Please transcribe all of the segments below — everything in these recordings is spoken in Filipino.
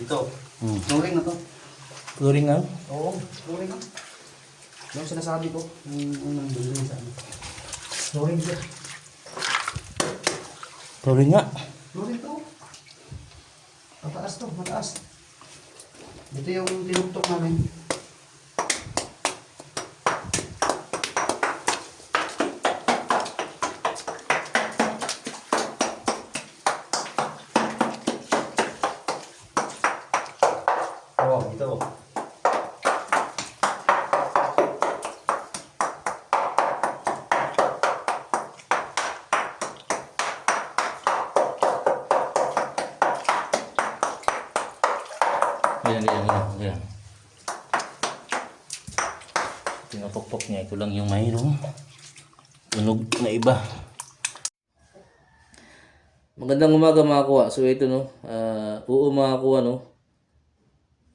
Ito. Flooring na to. Flooring nga? Oo, flooring na. Yung sinasabi ko, yung unang building sa ano. Flooring siya. Flooring nga. Flooring to. Mataas to, mataas. Ito yung tinuktok namin. Oh, ito. Ayan. Pinapokpok niya. Ito lang yung mayroong tunog na iba. Magandang umaga mga kuha. So ito no, mga kuha no.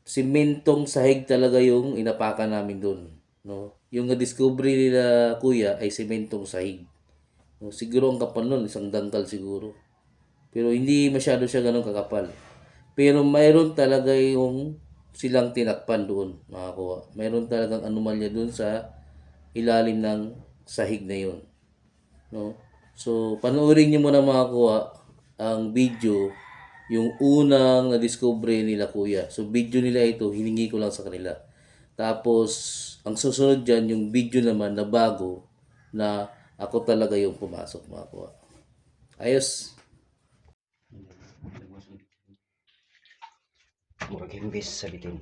Simentong sahig talaga yung inapakan namin doon, no. Yung na-discovery nila kuya ay simentong sahig. No, siguro ang kapal nun, isang dangkal siguro. Pero hindi masyado siya ganun kakapal. Pero mayroon talaga yung silang tinakpan doon, mga kuha. Mayroon talagang anomalya doon sa ilalim ng sahig na yun, no. So panoorin niyo muna mga kuha ang video, yung unang na-discover nila kuya. So video nila ito, hiningi ko lang sa kanila. Tapos ang susunod dyan, yung video naman na bago na ako talaga yung pumasok mga kuha. Ayos. Murag imbis sa bitin.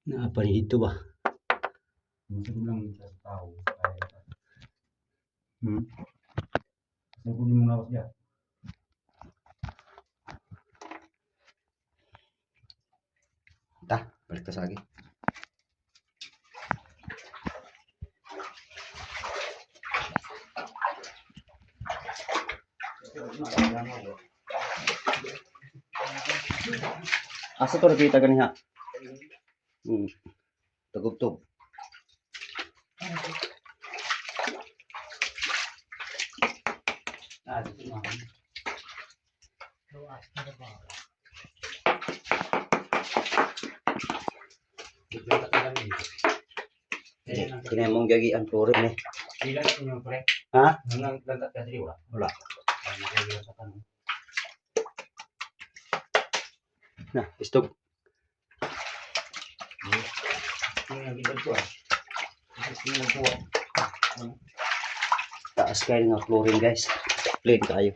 Apa dito ba? Masarap lang sa tao. Masarap mo nawas dyan. Dah, balik tas lagi. Asa to nakita ganiha? Tugtog. Dito na. Kini mong gagi ang flooring ni. Ilan yung pre? Ha? Nang lantat ka diri wala? Wala. Nah, istog. Taas kayo ng flooring guys. Plain kayo.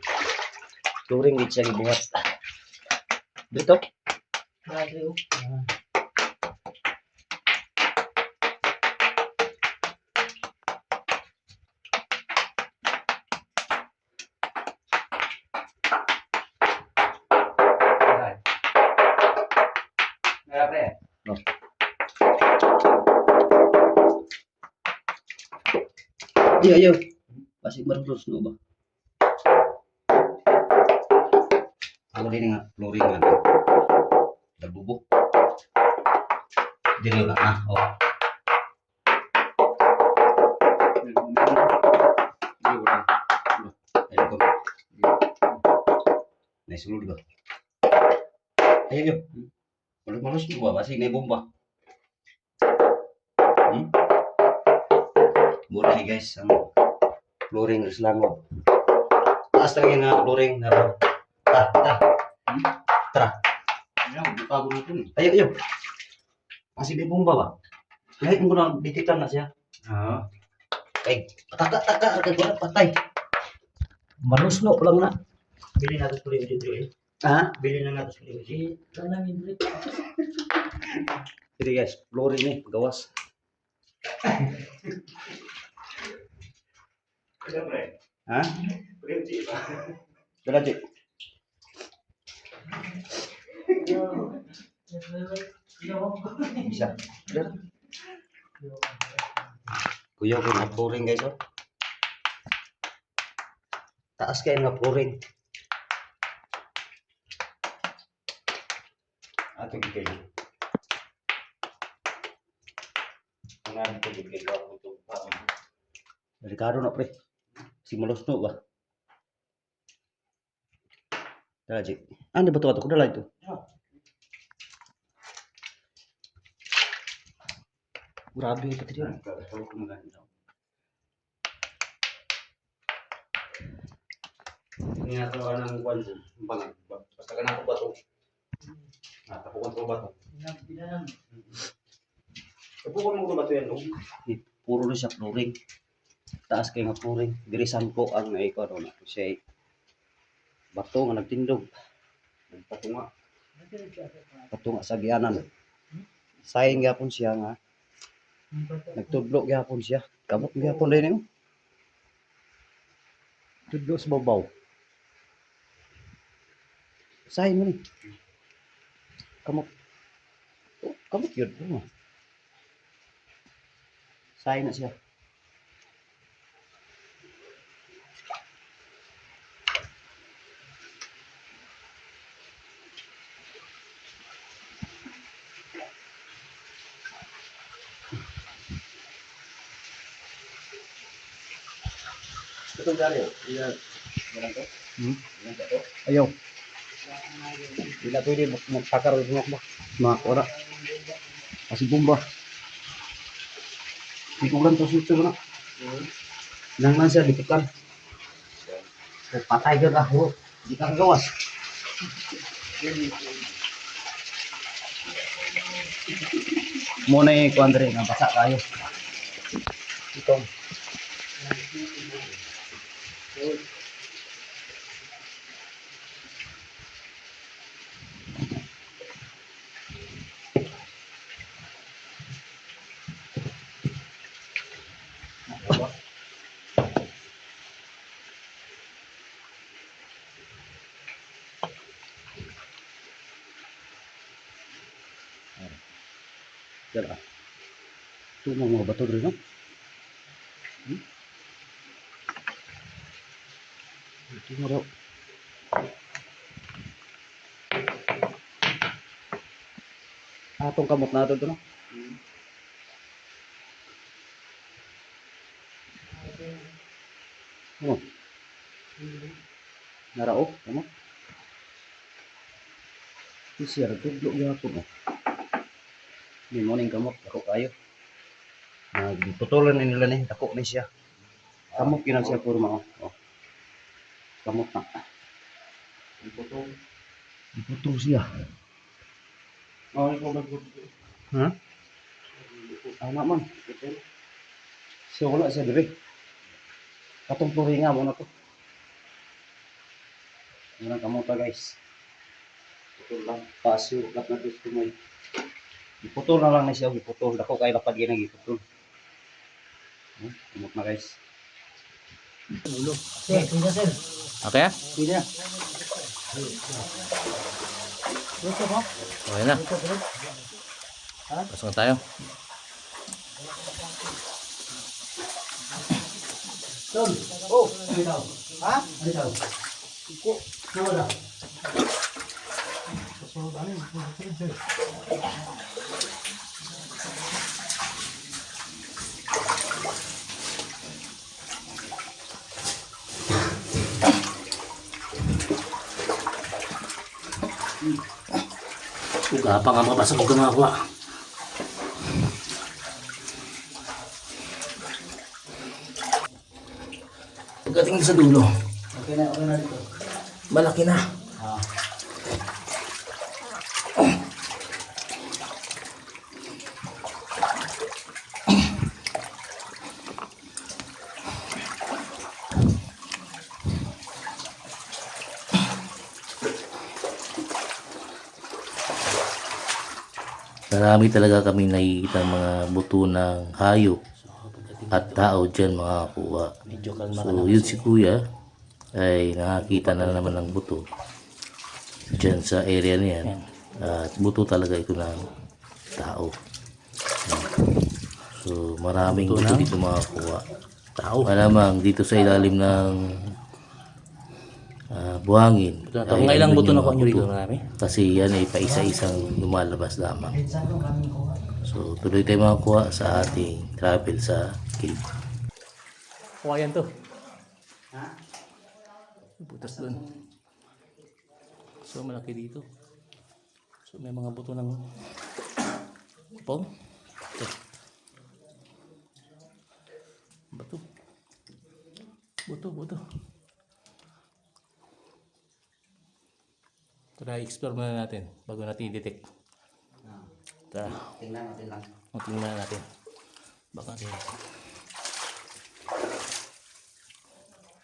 Flooring di siya gibuhat. Dito? Iya. Masih terus no ba? Ako din nga flooring nga. Nagbubuk. Dili na oh. Nice sulod ba? Ayo. Malus mo ba? Masih may bomba. Mura ni guys ang flooring islango. Taas talaga na flooring na Tara. Ayo, natin. Ayo. Masih may bomba ba? Kahit mo na bititan na siya. Ay, taka patay. Manusno lang na. Bili natin tuloy dito eh. Bili na natin tuloy. Ito namin ulit. Jadi guys, flooring nih gawas. Sudah cik. Bisa. Udah. Kuya ko na flooring guys oh. Taas kayo na flooring. Ato kayo. Ang tubig kay ko to. Delikado na pre. Si malusno ba? Dala Jik. Ano ba to? Ako dala ito. Grabe ito tadi. Ini atau orang kuan bang. Basta kana ko ba to? Tapukan ko ba to? Tapukan mo ko ba to yan? Puro na siya flooring. Taas kay nga flooring. Dirisan ko ang naiko do na siya bato nga nagtindog. Nagpatunga. Patunga sa gianan. Sayang gyapon siya nga nagtudlo gyapon siya. Kamot gyapon din niyo. Tudlo sa babaw. Sayang mo ni. Kamot. Oh, kamot yun. Sayang na siya. Itong gari, ilan to? Ilan to? Ayaw. Ila pwede magpakar mo ba? Mga ora. Kasi bomba. Ikulan to sito na. Nang man siya dikutan. Patay ka ho. Di ka gawas. Muna yung kuandre nga basa tayo. Itong Diyan ah. Ito mga bato rin, no? Ito mo daw. Atong kamot na ito, no? Ano? Narao, ano? Ito siya, nagtuglo gyapon, oh. Hindi mo ning kamot, dako kayo. Putulan na nila ni, dako na siya. Kamot yun ang siya kurma, oh. Kamot na. Diputol siya. Ha? Anak man. Siya wala siya dire. Katong turinga mo na to. Yan ang kamuta guys. Putol lang. Pasyo, lat na gusto mo. Iputol na lang na siya, iputol. Dako kayo lapad yan ang iputol. Kamot na guys. Ulo. Sir, pwede sir. Okay ah? Pwede na. Luto mo? Okay na. Luto, bro. Pasok na tayo. Tol. Oh, ano daw? Ha? Ano daw? Iko. Nawala. So, ano yun? Sir. Gapang ang mapasok ko mga kuha. Pagdating sa dulo, Okay na dito. malaki na. Marami talaga kami nakikita mga buto ng hayop at tao dyan mga kuha. So yun si kuya ay nakakita na naman ng buto dyan sa area niyan. At buto talaga ito ng tao. So maraming buto dito mga kuha. Malamang dito sa ilalim ng buhangin. Ay, ilang buto na po nyo rito? Kasi yan ay paisa-isang lumalabas lamang. So, tuloy tayo makakuha sa ating travel sa cave. Kuha to. Ha? Butas doon. So, malaki dito. So, may mga buto ng kupong. Ito. Bato. Buto. Tara, explore muna natin bago natin i-detect. Tara, Tingnan natin lang. tingnan natin. Baka rin.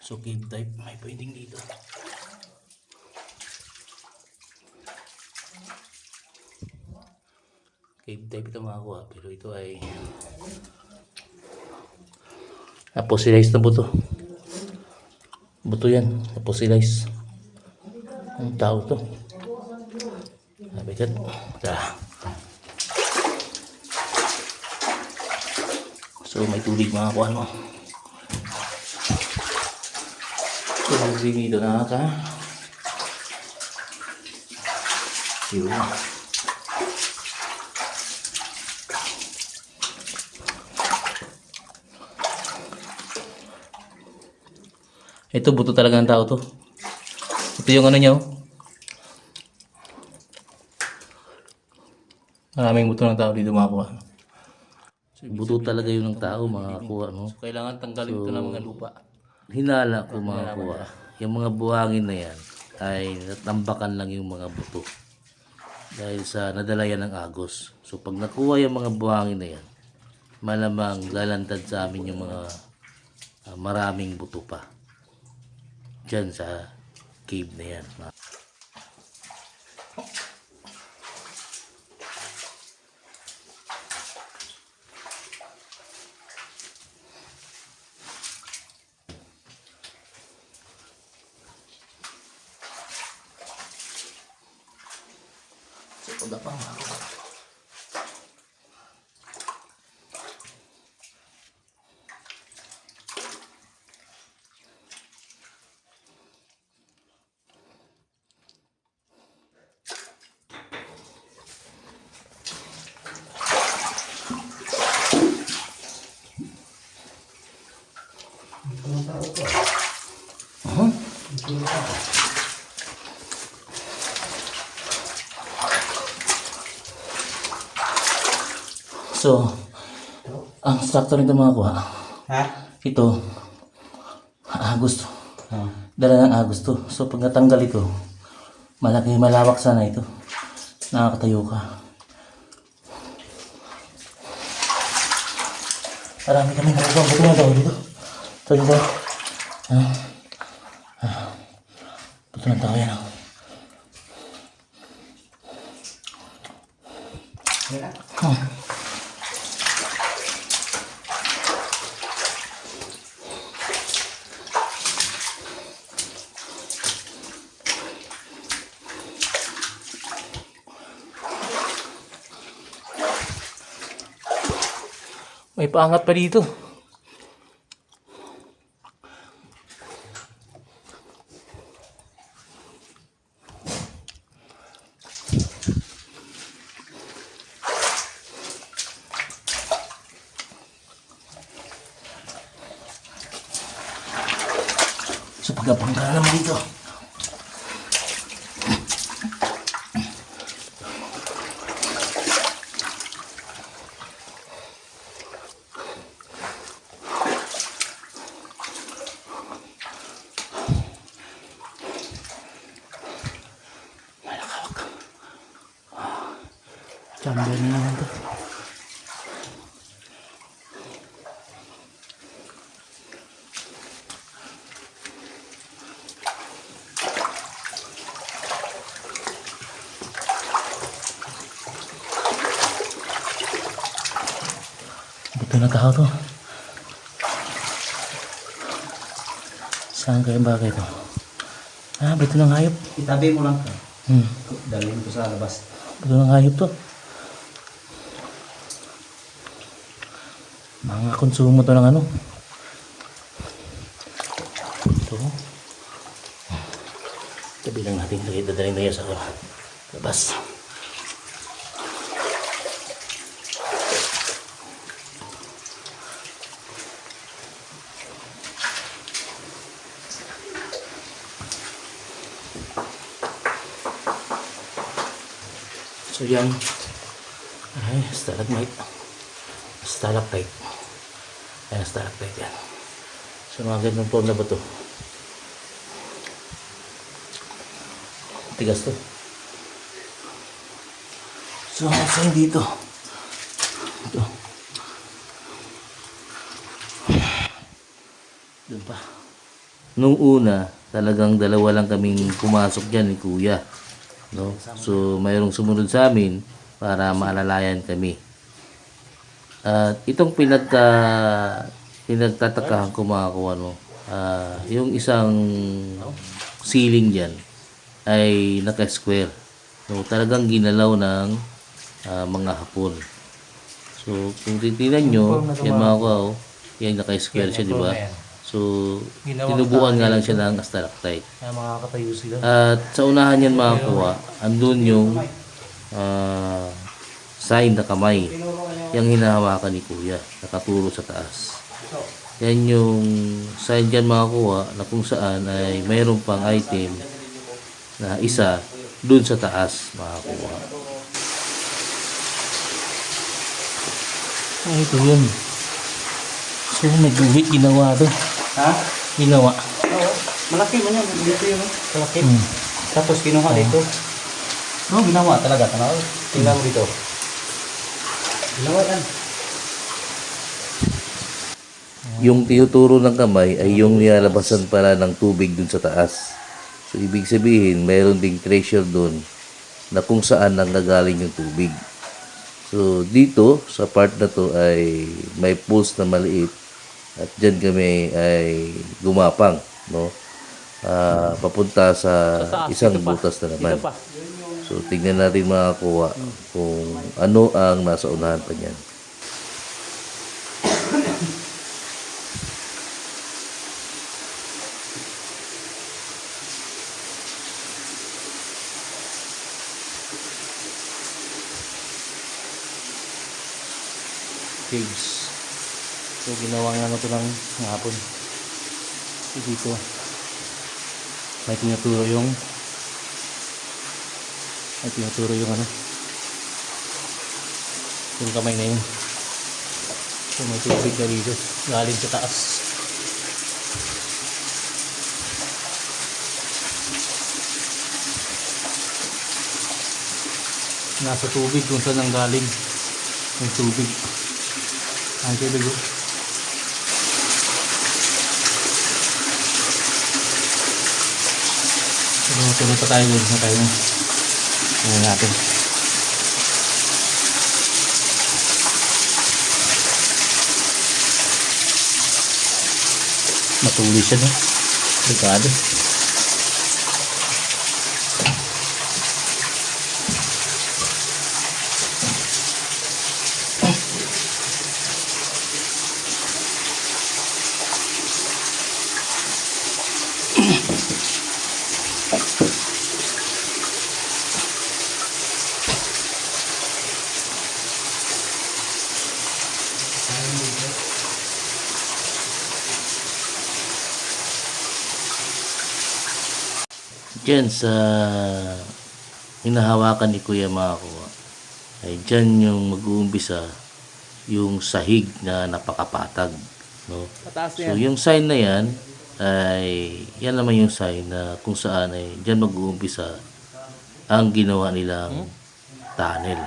So, cave type, may pwedeng dito. Cave type ito makakuha, pero ito ay fossilized na buto. Buto yan, fossilized. Ang tao to. Sabi ka, so may tubig makakuha mo. So tubig dito yun. Ito buto talaga ng tao to. Ito yung ano niya oh. Maraming buto ng tao dito makakuha. So, buto talaga yun ng tao makakuha no. So, kailangan tanggalin ito ng mga lupa. Hinala ko makakuha. Yung mga buhangin na yan ay natambakan lang yung mga buto. Dahil sa nadala yan ng agos. So pag nakuha yung mga buhangin na yan, malamang lalantad sa amin yung mga maraming buto pa. Diyan sa cave na yan. So, pag pa So, ang structure nito makakuha. Ha? Ito, agos to. Dala ng agos to. So, pag natanggal ito, malawak sana ito. Nakakatayo ka. Marami kami nakuha. Buto na daw dito. Ito dito. Buto na tao yan. May paangat pa dito. So pagkapangka naman dito. Chamber na naman to. Buto na tao to. Saan kayo bagay to? Buto ng hayop. Itabi mo lang. Hmm. Dalhin ko sa labas. Buto ng hayop to. Mga konsumo to ng ano. Ito. Tabi lang natin. Dadalhin na yan sa labas. So yan. Ay, stalagmite. Stalactite. Ayan, stalactite yan. So mga ganun po na ba to? Tigas to. So, saan dito? Ito. Doon pa. Nung una, talagang dalawa lang kaming pumasok dyan ni Kuya. No? So, mayroong sumunod sa amin para maalalayan kami. At itong pinagtatakahan ko mga kuwano, yung isang ceiling dyan ay naka-square. So, talagang ginalaw ng mga hapon. So, kung titignan nyo, yan mga kuwaw, yan naka-square siya, di ba? So, tinubuan nga lang siya ng stalactite. Makakatayo sila. At sa unahan yan mga kuwa, andun yung sign na kamay. Yung hinahawakan ni Kuya, nakaturo sa taas. Yan yung sign dyan mga kuwa na kung saan ay mayroon pang item na isa dun sa taas mga kuwa. Ito yun. So, nag-uwit ginawa to. Ha? Ginawa. Oo. Malaki man yan. Dito yun. Malaki. Tapos kinuha dito. No, ginawa talaga. Tanaw. Tingnan mo dito. Ginawa yan. Yung tinuturo ng kamay ay yung nilalabasan pala ng tubig dun sa taas. So, ibig sabihin, mayroon ding treasure dun na kung saan nanggagaling yung tubig. So, dito, sa part na to ay may pools na maliit at dyan kami ay gumapang, no? Papunta sa isang butas na naman. So, tingnan natin mga kuha kung ano ang nasa unahan pa niyan. Caves. So, ginawa nga na ito ng hapon. So, dito, may tinuturo yung ano, yung kamay na yun. So, may tubig na dito, galing sa taas. Nasa tubig kung saan ang galing yung tubig. Ang tubig oh. So, tuloy pa tayo na tayo. Tingnan natin. Matuloy siya no? Delikado. Diyan sa hinahawakan ni Kuya mga kuwa ay dyan yung mag-uumpisa yung sahig na napakapatag, no? So yung sign na yan ay yan naman yung sign na kung saan ay dyan mag-uumpisa ang ginawa nilang tunnel.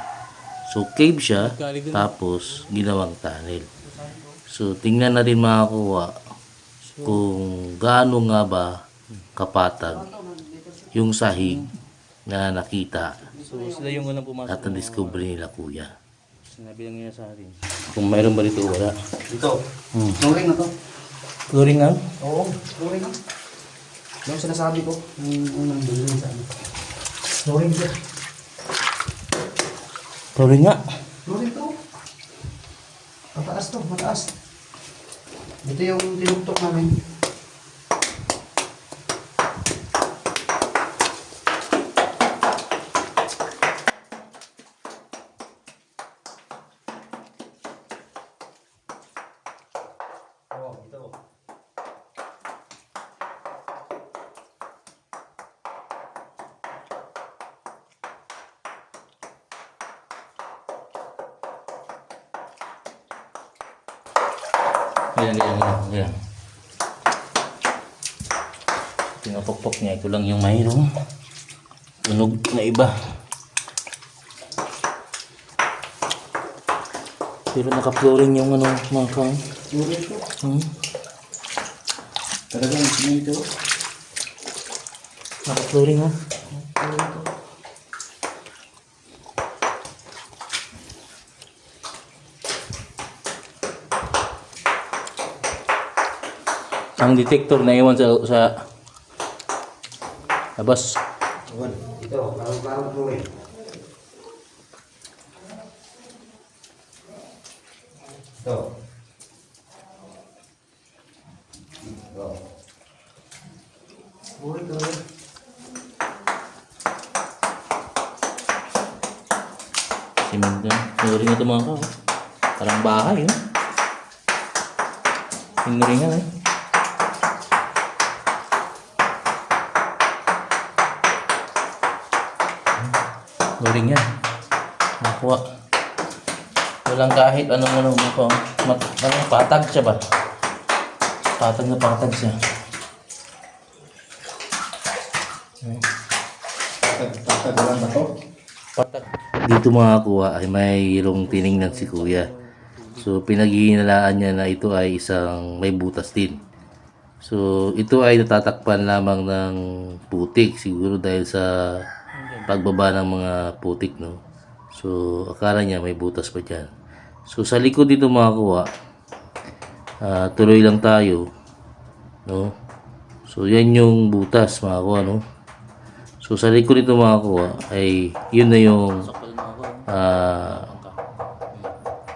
So cave siya tapos ginawang tunnel. So tingnan natin mga kuwa kung gaano nga ba kapatag yung sahig na nakita Sila yung unang pumasok. at na-discover nila Kuya. Sinabi lang niya sa atin. Kung mayroon ba dito, wala. Ito. Hmm. Flooring na to. Flooring nga? Oo, flooring na. Yung sinasabi ko, yung unang building sa ano. Flooring siya. Flooring nga. Flooring to. Mataas to, mataas. Ito yung tinuktok namin. Ayan. Pinapokpok niya. Ito lang yung mayroong tunog na iba. Pero naka-flooring yung ano, mga kang. Talagang simento. Naka-flooring ha. Ang detector na iwan sa labas. Ito, parang flooring. Ito. Ito. Flooring talaga. Simento. Flooring na ito mga ka. Parang bahay eh. Pinuringan eh. Flooring yan. Nakuha. Walang kahit anong ko. Patag siya ba? Patag na patag siya. Tatag lang na to. Patag. Dito mga kuha ay mayroong tiningnan si kuya. So pinaghihinalaan niya na ito ay isang may butas din. So ito ay natatakpan lamang ng putik siguro dahil sa pagbaba ng mga putik, no. So akala niya may butas pa dyan. So sa likod dito mga kuha, tuloy lang tayo, no. So yan yung butas mga kuha, no. So sa likod dito mga kuha ay yun na yung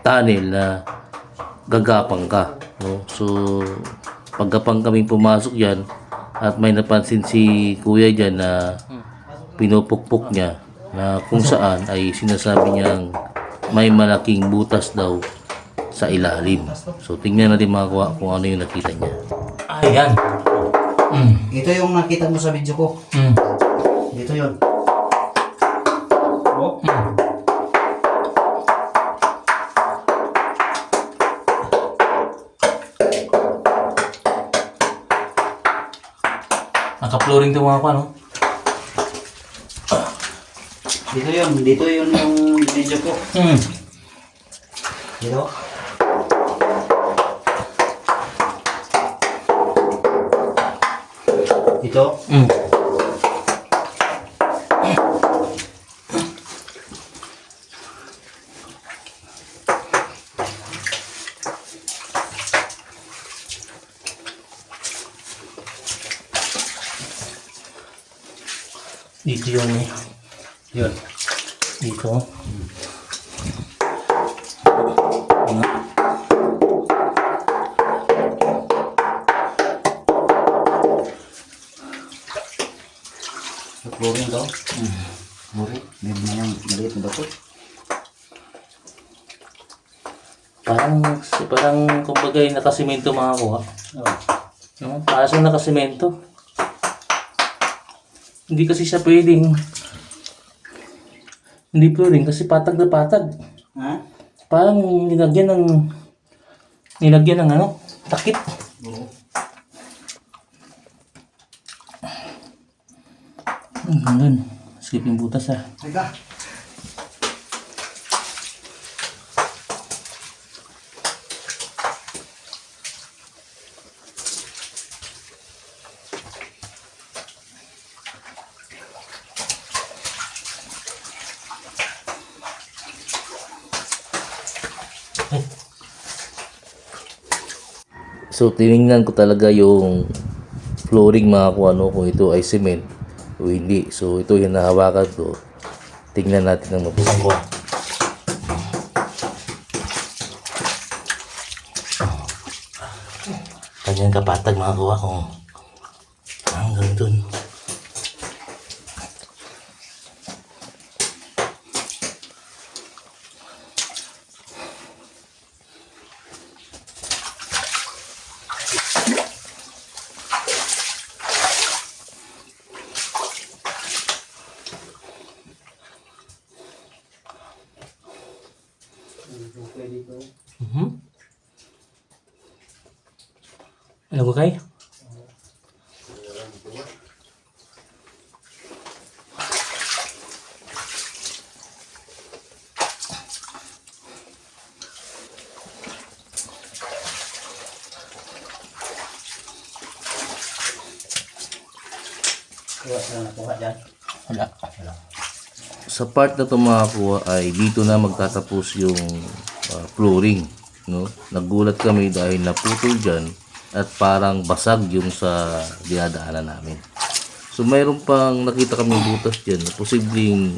tunnel na gagapang ka, no. So pagkapang kaming pumasok dyan at may napansin si kuya dyan na pinupukpok niya na kung saan ay sinasabi niyang may malaking butas daw sa ilalim. So tingnan natin mga kuha kung ano yung nakita niya. Ayan. Ito yung nakita mo sa video ko. Dito yun. Oh. Naka-flooring ito mga kuha, no? Dito yun yung video ko. Dito. Dito. Dito yun eh. Yun. Dito. Flooring daw. Flooring. May mga maliit na bato. Parang kumbaga yung nakasimento mga kuha. No? Para sa nakasimento. Hindi kasi siya pwedeng hindi flooring kasi patag na patag. Ha? Parang nilagyan ng ano, takip. Oo. Ganun. Skip yung butas ah. Teka. So tiningnan ko talaga yung flooring mga kung ano, kung ito ay cement o hindi. So ito yung nahawakan ko. Tingnan natin ang mabuti. Kanyang kapatag mga kuha kung hanggang dun. Ano ko kay? Wala. Sa part na ito mga kuha ay dito na magtatapos yung flooring, no? Nagulat kami dahil naputol dyan at parang basag yung sa dinadaanan namin. So mayroon pang nakita kami butas dyan na posibleng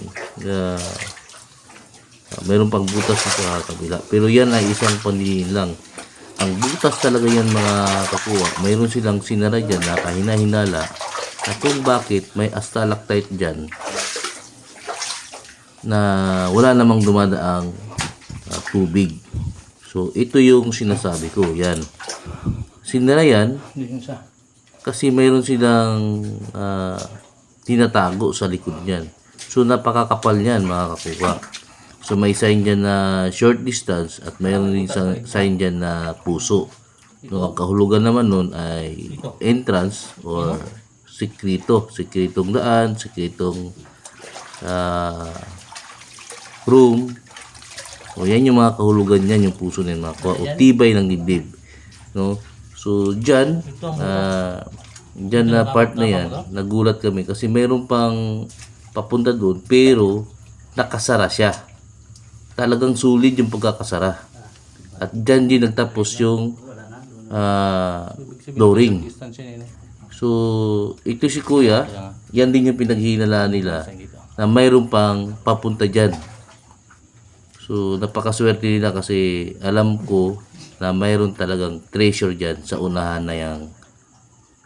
mayroon pang butas sa kabila. Pero yan ay isang paningin lang. Ang butas talaga yan mga kakuha, mayroon silang sinara dyan na kahina-hinala na kung bakit may stalactite dyan na wala namang dumadaang tubig. So ito yung sinasabi ko, yan. Sinara yan kasi mayroon silang tinatago sa likod niyan. So napakakapal niyan mga kakuha. So may sign dyan na short distance at mayroon din sign dyan na puso. No, ang kahulugan naman nun ay entrance or sikretong daan, sikretong room. O yan yung mga kahulugan niyan, yung puso niyan mga kuha. O tibay ng dibdib. No? So dyan, dyan na part na yan, nagulat kami kasi mayroon pang papunta doon pero nakasara siya. Talagang sulit yung pagkakasara. At dyan din nagtapos yung flooring. So, ito si Kuya, yan din yung pinaghinalaan nila na mayroon pang papunta dyan. So, napakaswerte nila kasi alam ko na mayroon talagang treasure dyan sa unahan na yung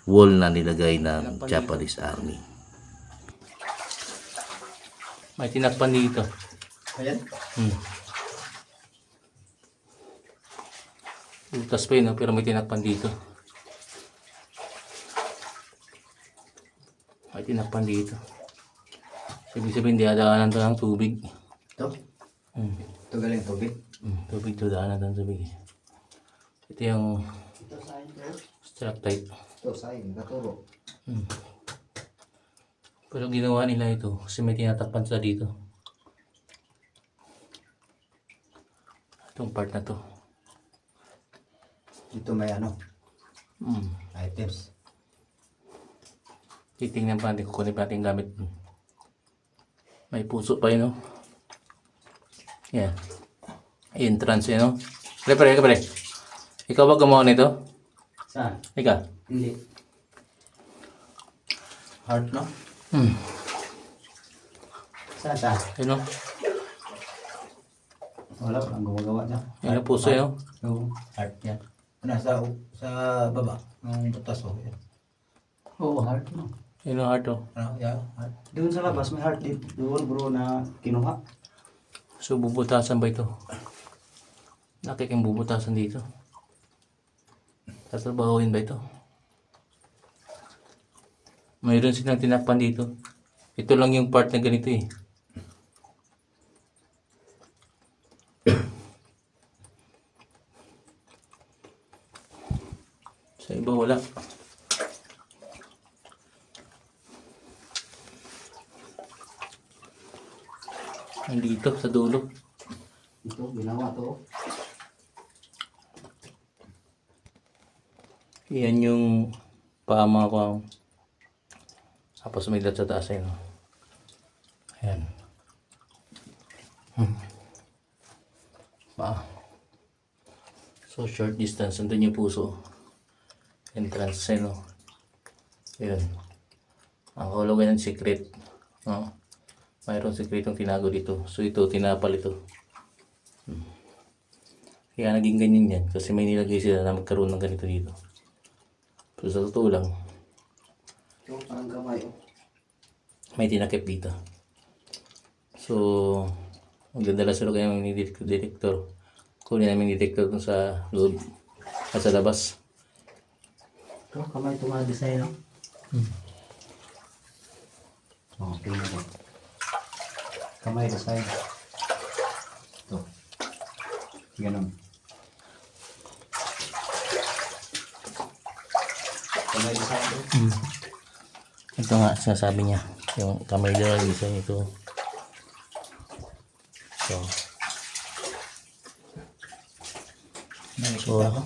wall na nilagay ng Japanese Army. May tinakpan dito. Ayan. Butas pa yun, no? Pero may tinakpan dito. May tinakpan dito. Ibig sabihin, di adaanan ito ng tubig. Ito? Ito galing tubig? Tubig ito, daanan ito ng tubig. Ito yung stalactite. Ito, saing, katuro. Pero ginawa nila ito kasi may tinatakpan sila dito. Itong part na to. Dito may ano? Items. Titingnan pa natin, kukunin pa natin gamit. May puso pa yun, no? Yan. Entrance yun, no? Pare. Ikaw ba gumawa nito? Saan? Ikaw? Hindi. Heart, no? Saan? Yun, no? Wala pa ang gumagawa niya. Yan ang puso yun. Oo. Heart yan. Nasa sa baba. Ang butas o. Oo, heart no. Yun ang heart, oh. Yeah, heart. Doon sa labas may heart dito. Doon bro na kinuha. So, bubutasan ba ito? Nakiking bubutasan dito. Tatrabahuin ba ito? Mayroon silang tinakpan dito. Ito lang yung part na ganito eh. Sa iba wala. Nandito sa dulo. Ito, ginawa to. Yan yung paama ko. Tapos may dot sa taas ayun. Ayan. So short distance, nandun yung puso. Entrance ayun. Ayun. Ang kahulugan ng secret. No? Mayroong sekretong tinago dito. So ito, tinapal ito. Kaya naging ganyan yan. Kasi may nilagay sila na magkaroon ng ganito dito. So sa totoo lang, Ito, parang kamay. may tinakip dito. So, magdadala sila kayo ng detector. Kunin namin yung detector dun sa loob at sa labas. Ito, kamay ito mga design, no? Okay na ito. Kamay design. Ito. Ganun. May isa ito. Ito nga, sinasabi niya. Yung kamay nila, isa ito. So, Nakikita ko.